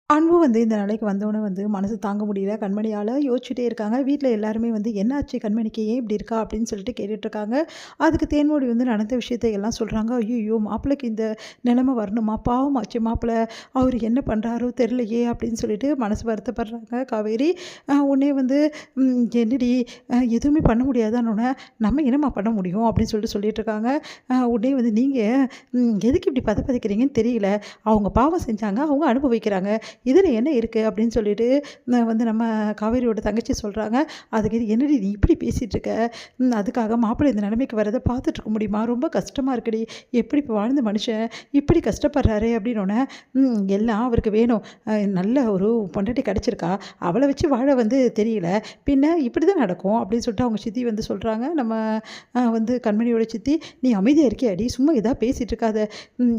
அன்பு இந்த நிலைக்கு வந்தோனே மனசு தாங்க முடியல. கண்மணியால யோசிச்சுட்டே இருக்காங்க. வீட்ல எல்லாருமே "என்னாச்சு கண்மணிக்கு? ஏன் இப்படி இருக்கா?" அப்படின்னு சொல்லிட்டு கேட்டுட்ருக்காங்க. அதுக்கு தேன்மொழி நடந்த விஷயத்த எல்லாம் சொல்றாங்க. "ஐய்யய்யோ! மாப்பிள்ளைக்கு இந்த நிலைமை வரணுமா? பாவமாச்சே மாப்பிள. அவரு என்ன பண்றாரோ தெரியலையே!" அப்படின்னு சொல்லிட்டு மனசு வருத்தப்படுறாங்க காவேரி. உடனே "என்னடி எதுவுமே பண்ண முடியாதான்னோனே, நம்ம என்னம்மா பண்ண முடியும்?" அப்படின்னு சொல்லிட்டுருக்காங்க. உடனே "நீங்க எதுக்கு இப்படி பதைக்கிறீங்கன்னு தெரியல. அவங்க பாவம் செஞ்சாங்க. அவங்க அனுபவிக்கிறாங்க. இதில என்ன இருக்கு?" அப்படின்னு சொல்லிட்டு நம்ம காவேரியோட தங்கச்சி சொல்றாங்க. அதுக்கு "என்னடி நீ இப்படி பேசிட்டு இருக்க? அதுக்காக மாப்பிள்ளை இந்த நிலைமைக்கு வரத பார்த்துட்டு இருக்க முடியுமா? ரொம்ப கஷ்டமா இருக்குடி. எப்படி இப்போ வாழ்ந்த மனுஷன் இப்படி கஷ்டப்படுறாரே!" அப்படின்னோனே, எல்லாம் அவருக்கு வேணும். நல்ல ஒரு பொண்டாட்டி கிடைச்சிருக்கா. அவள வச்சு வாழ தெரியல. பின்ன இப்படி தான் நடக்கும்." அப்படின்னு சொல்லிட்டு அவங்க சித்தி சொல்றாங்க. நம்ம கண்மணியோட சித்தி, "நீ அமைதியா இருக்கியாடி? சும்மா ஏதாவது பேசிட்டு இருக்காத.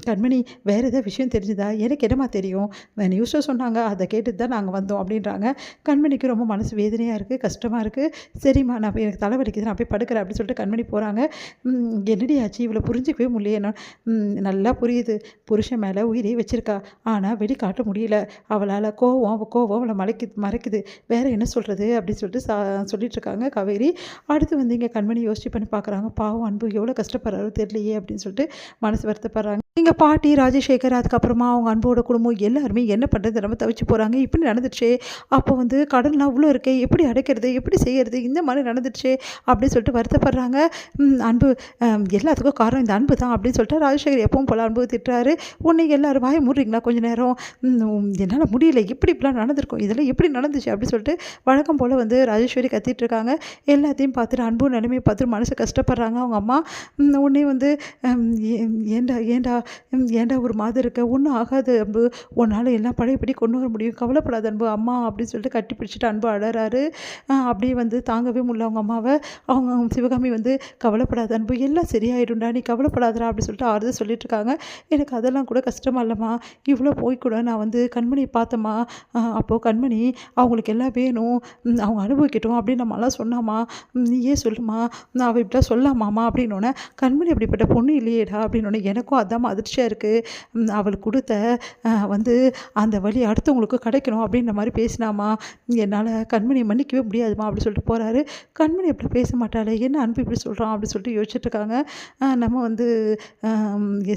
கண்மணி வேற ஏதாவது விஷயம் தெரிஞ்சுதா? எனக்கு என்னம்மா தெரியும்? நியூஸ்ல சொன்னாங்க. அத கேட்டுட்டு தான் நாங்க வந்தோம்." அப்படின்றாங்க. கண்மணிக்கு ரொம்ப மனசு வேதனையா இருக்கு. கஷ்டமா இருக்கு. "சரிம்மா நான் போய் எனக்கு தலை வலிக்குது. நான் போய் படுக்கிறேன்." அப்படின்னு சொல்லிட்டு கண்மணி போறாங்க. "என்னடி ஆச்சு? இவள புரிஞ்சுக்கவே முடியலையே என்னால." நல்லா புரியுது. புருஷன் மேல உயிரே வச்சிருக்கா. ஆனா வெளிக்காட்ட முடியல. அவளால கோவம் அவள மறைக்குது. வேற என்ன சொல்றது?" அப்படின்னு சொல்லிட்டு சொல்லிட்டு இருக்காங்க காவேரி. அடுத்து இங்க கண்மணி யோசிச்சு பண்ணி பார்க்குறாங்க. பாவம் அன்பு எவ்வளோ கஷ்டப்படுறாரோ தெரியலையே அப்படின்னு சொல்லிட்டு மனசு வருத்தப்படுறாங்க. எங்க பாட்டி, ராஜசேகர், அதுக்கப்புறமா அவங்க அன்போட குடும்பம் எல்லாருமே என்ன பண்ணுறது தெரியாம தவிச்சு போகிறாங்க. இப்படி நடந்துடுச்சே! அப்போ கடன்லாம் அவ்வளோ இருக்கே! எப்படி அடைக்கிறது? எப்படி செய்யறது? இந்த மாதிரி நடந்துடுச்சே! அப்படின்னு சொல்லிட்டு வருத்தப்படுறாங்க. அன்பு எல்லாத்துக்கும் காரணம் இந்த அன்பு தான் அப்படின்னு சொல்லிட்டு ராஜசேகர் எப்பவும் போல அன்பு திட்டுறாரு. உடனே எல்லாரும் வாய மூடுறீங்களா கொஞ்ச நேரம்? என்னால் முடியல. எப்படி இப்படிலாம் நடந்திருக்கும்? இதெல்லாம் எப்படி நடந்துச்சு? அப்படின்னு சொல்லிட்டு வழக்கம் போல் ராஜேஸ்வரி கத்திட்டு இருக்காங்க. எல்லாத்தையும் பார்த்துட்டு அன்பு நிலைமையை பார்த்துட்டு மனசு கஷ்டப்படுறாங்க அவங்க அம்மா. உடனே ஏன்டா ஏன்டா ஏன்டா ஒரு மாதிரி இருக்க? ஒன்றும் ஆகாது அன்பு. உன்னால் எல்லாம் பழையபடி கொண்டு வர முடியும். கவலைப்படாத அன்பு. அம்மா அப்படின்னு சொல்லிட்டு கட்டி பிடிச்சிட்டு அன்பு அழறாரு. அப்படியே தாங்கவே முடியல அவங்க அம்மாவை. அவங்க சிவகாமி "கவலைப்படாத அன்பு. எல்லாம் சரியாயிடும்டா. நீ கவலைப்படாதடா" அப்படின்னு சொல்லிட்டு ஆறுதல் சொல்லிட்டு இருக்காங்க. எனக்கு அதெல்லாம் கூட கஷ்டமா இல்லைம்மா. இவ்வளோ போய் கூட நான் கண்மணியை பார்த்தேம்மா. அப்போது கண்மணி அவங்களுக்கு எல்லாம் வேணும். அவங்க அனுபவிக்கட்டும் அப்படின்னு நம்மலாம் சொன்னாம்மா. நீயே சொல்லுமா. நான் அவள் இப்படிலாம் சொல்லாமாம்மா அப்படின்னோடனே, "கண்மணி அப்படிப்பட்ட பொண்ணு இல்லையேடா" அப்படின்னோடனே, "எனக்கும் அதாம்மா அதிர்ச்சியாக இருக்குது. அவளுக்கு கொடுத்த அந்த வழி அடுத்தவங்களுக்கு கிடைக்கணும்" அப்படின்ற மாதிரி பேசினாம்மா. "என்னால் கண்மணியை மன்னிக்கவே முடியாதும்மா" அப்படி சொல்லிட்டு போகிறாரு. கண்மணி அப்படி பேச மாட்டாளே, என்ன அன்பு இப்படி சொல்கிறான் அப்படின்னு சொல்லிட்டு யோசிச்சுட்டு இருக்காங்க. நம்ம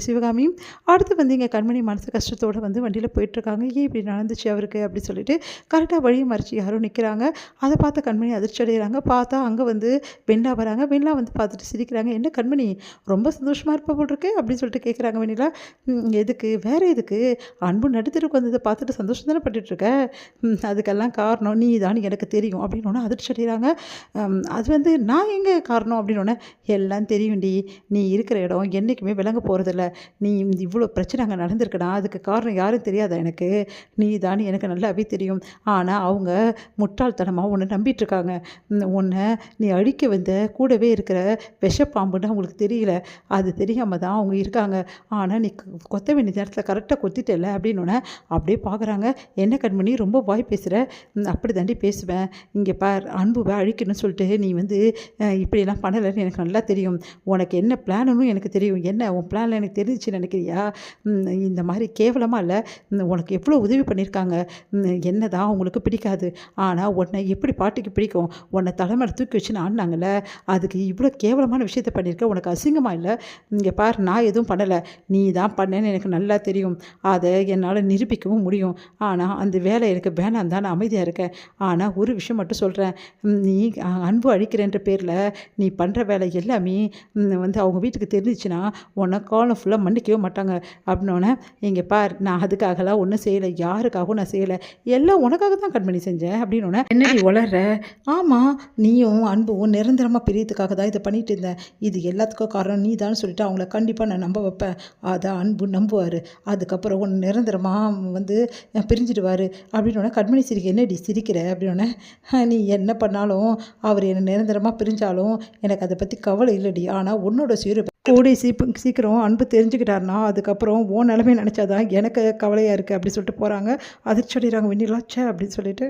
சிவகாமி. அடுத்து இங்கே கண்மணி மனசு கஷ்டத்தோடு வண்டியில் போயிட்டுருக்காங்க. ஏன் இப்படி நடந்துச்சு அவருக்கு அப்படி சொல்லிட்டு கரெக்டாக வழியை மறிச்சு யாரோ நிற்கிறாங்க. அதை பார்த்த கண்மணி அதிர்ச்சி அடைகிறாங்க. பார்த்தா அங்கே வெண்ணிலா வராங்க. வெண்ணிலா பார்த்துட்டு சிரிக்கிறாங்க. "என்ன கண்மணி ரொம்ப சந்தோஷமாக இருப்ப போல் இருக்கு" அப்படின்னு சொல்லிட்டு கேட்குறாங்க வெண்ணிலா. எதுக்கு? வேற எதுக்கு? அன்பு நடுத்தெருவுக்கு வந்ததை பார்த்துட்டு சந்தோஷம் தானே பட்டுட்ருக்க. அதுக்கெல்லாம் காரணம் நீ தான் எனக்கு தெரியும்" அப்படின்னோடனே அதிர்ச்சி அடைகிறாங்க. அது நான் எங்கே காரணம் அப்படின்னோடனே, "எல்லாம் தெரியும்டி. நீ இருக்கிற இடம் என்றைக்குமே விளங்க போகிறதில்ல. நீ இவ்வளோ பிரச்சனை அங்கே நடந்திருக்குன்னா அதுக்கு காரணம் யாரும் தெரியாதா எனக்கு? நீ தான் எனக்கு நல்லாவே தெரியும். ஆனால் அவங்க முட்டாள்தனமாக உன்னை நம்பிட்டுருக்காங்க. உன்னை நீ அழிக்க கூடவே இருக்கிற விஷப்பாம்புன்னு அவங்களுக்கு தெரியல. அது தெரியாமல் தான் அவங்க இருக்காங்க. ஆனால் நீ கொத்த வேண்டிய நேரத்தில் கரெக்டாக கொத்திட்டல" அப்படின்னோடனே அப்படியே பார்க்குறாங்க. "என்ன கண்மணி ரொம்ப வாய் பேசுகிற? அப்படி தாண்டி பேசுவேன். இங்கே பார், அன்புவை அழிக்கணும்னு சொல்லிட்டு நீ இப்படியெல்லாம் பண்ணலைன்னு எனக்கு நல்லா தெரியும். உனக்கு என்ன பிளானுன்னு எனக்கு தெரியும். என்ன உன் பிளானில் எனக்கு தெரிஞ்சிச்சு நினைக்கிறியா? இந்த மாதிரி கேவலமாக இல்லை. உனக்கு எவ்வளோ உதவி பண்ணியிருக்காங்க. என்ன தான் அவங்களுக்கு பிடிக்காது. ஆனால் உன்னை எப்படி பாட்டிக்கு பிடிக்கும்? உன்னை தலைமையில் தூக்கி வச்சுன்னு ஆடினாங்கல்ல, அதுக்கு இவ்வளோ கேவலமான விஷயத்த பண்ணியிருக்க. உனக்கு அசிங்கமாக இல்லை? இங்கே பார், நான் எதுவும் பண்ணலை. நீ தான் பண்ணேன்னு எனக்கு நல்லா தெரியும். அதை என்னால் நிரூபிக்கவும் முடியும். ஆனால் அந்த வேலை எனக்கு வேணாம் தான் நான் அமைதியாக இருக்கேன். ஆனால் ஒரு விஷயம் மட்டும் சொல்கிறேன். நீ அன்பு அழிக்கிறேன்ற பேரில் நீ பண்ணுற வேலை எல்லாமே அவங்க வீட்டுக்கு தெரிஞ்சிச்சுன்னா உன்னை காலம் ஃபுல்லாக மன்னிக்கவே மாட்டாங்க" அப்படின்னோடனே, "இங்கே பார், நான் அதுக்காகலாம் ஒன்றும் செய்யலை. யாருக்காகவும் நான் செய்யலை. எல்லாம் உனக்காக தான் கண்மணி செஞ்சேன்" அப்படின்னோடனே, "என்னடி உளர்ற? ஆமாம், நீயும் அன்பும் நிரந்தரமாக பிரியத்துக்காக தான் இதை பண்ணிட்டு இருந்தேன். இது எல்லாத்துக்கும் காரணம் நீ தான் சொல்லிட்டு அவங்கள கண்டிப்பாக நான் நம்ப வைப்பேன். அதான் அன்பு நம்புவார். அதுக்கப்புறம் ஒன்று நிரந்தரமாக பிரிஞ்சிடுவார்" அப்படின்னோடனே கண்மணி சிரிக்க, "என்னடி சிரிக்கிற?" அப்படின்னோடனே, "நீ என்ன பண்ணாலும் அவர் என்னை நிரந்தரமாக பிரிஞ்சாலும் எனக்கு அதை பற்றி கவலை இல்லடி. ஆனால் உன்னோட கூடி சீக்கிரம் அன்பு தெரிஞ்சுக்கிட்டாருன்னா அதுக்கப்புறம் உன் நிலைமை நினச்சாதான் எனக்கு கவலையாக இருக்குது" அப்படி சொல்லிட்டு போகிறாங்க. அதிர்ச்சி அடைகிறாங்க வெண்ணிலா. ச்சே அப்படின்னு சொல்லிட்டு.